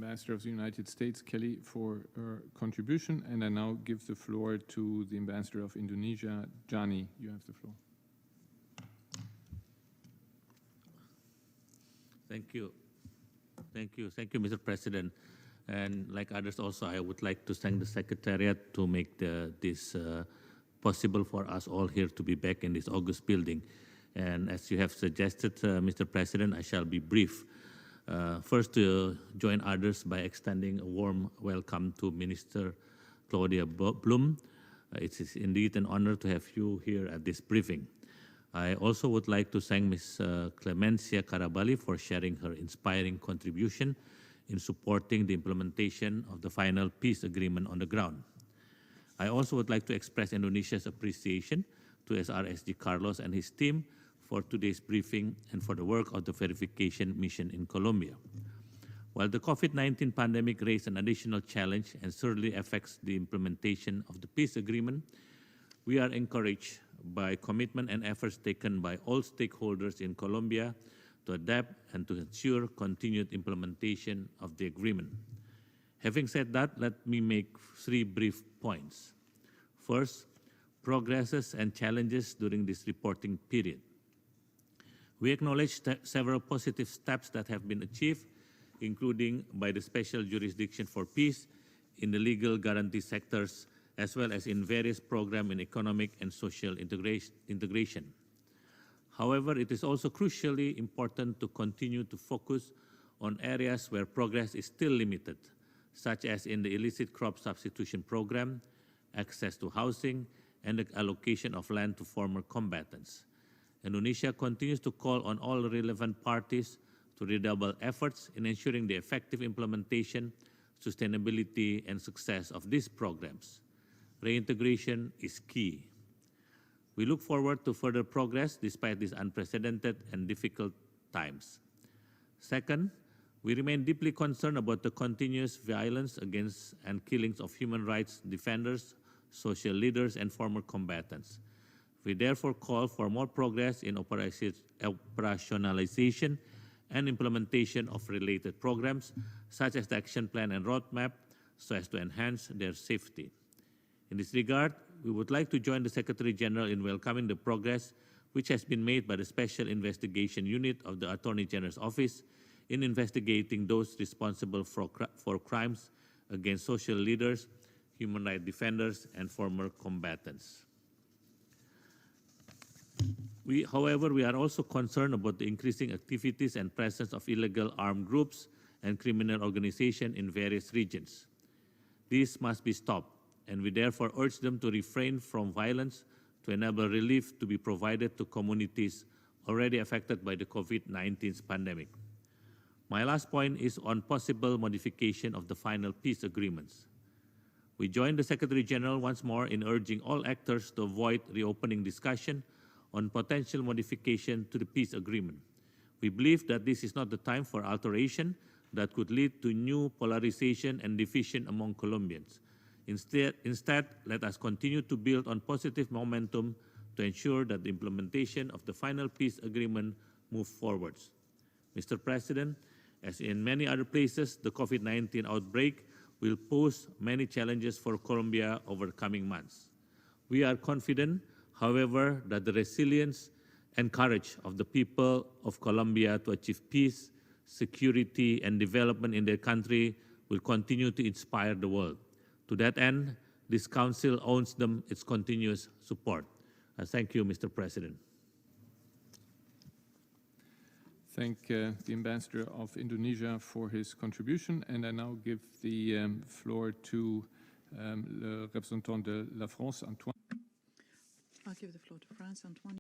Ambassador of the United States, Kelly, for her contribution. And I now give the floor to the Ambassador of Indonesia, Jani. You have the floor. Thank you. Thank you, Mr. President. And like others also, I would like to thank the Secretariat to make this possible for us all here to be back in this August building. And as you have suggested, Mr. President, I shall be brief. First, to join others by extending a warm welcome to Minister Claudia Blum. It is indeed an honor to have you here at this briefing. I also would like to thank Ms. Clemencia Karabali for sharing her inspiring contribution in supporting the implementation of the final peace agreement on the ground. I also would like to express Indonesia's appreciation to SRSG Carlos and his team for today's briefing and for the work of the verification mission in Colombia. While the COVID-19 pandemic raised an additional challenge and certainly affects the implementation of the peace agreement, we are encouraged by commitment and efforts taken by all stakeholders in Colombia to adapt and to ensure continued implementation of the agreement. Having said that, let me make 3 brief points. First, progresses and challenges during this reporting period. We acknowledge several positive steps that have been achieved, including by the Special Jurisdiction for Peace in the legal guarantee sectors, as well as in various programs in economic and social integration. However, it is also crucially important to continue to focus on areas where progress is still limited, such as in the illicit crop substitution program, access to housing, and the allocation of land to former combatants. Indonesia continues to call on all relevant parties to redouble efforts in ensuring the effective implementation, sustainability, and success of these programs. Reintegration is key. We look forward to further progress despite these unprecedented and difficult times. Second, we remain deeply concerned about the continuous violence against and killings of human rights defenders, social leaders, and former combatants. We therefore call for more progress in operationalization and implementation of related programs, such as the action plan and roadmap, so as to enhance their safety. In this regard, we would like to join the Secretary General in welcoming the progress which has been made by the Special Investigation Unit of the Attorney General's Office in investigating those responsible for crimes against social leaders, human rights defenders, and former combatants. However, we are also concerned about the increasing activities and presence of illegal armed groups and criminal organizations in various regions. These must be stopped, and we therefore urge them to refrain from violence to enable relief to be provided to communities already affected by the COVID-19 pandemic. My last point is on possible modification of the final peace agreements. We join the Secretary General once more in urging all actors to avoid reopening discussion on potential modification to the peace agreement. We believe that this is not the time for alteration that could lead to new polarization and division among Colombians. Instead, let us continue to build on positive momentum to ensure that the implementation of the final peace agreement moves forwards. Mr. President, as in many other places, the COVID-19 outbreak will pose many challenges for Colombia over the coming months. We are confident, however, that the resilience and courage of the people of Colombia to achieve peace, security, and development in their country will continue to inspire the world. To that end, this Council owes them its continuous support. Thank you, Mr. President. Thank the Ambassador of Indonesia for his contribution, and I now give the floor to le représentant de la France, Antoine. I'll give the floor to France, Antoine.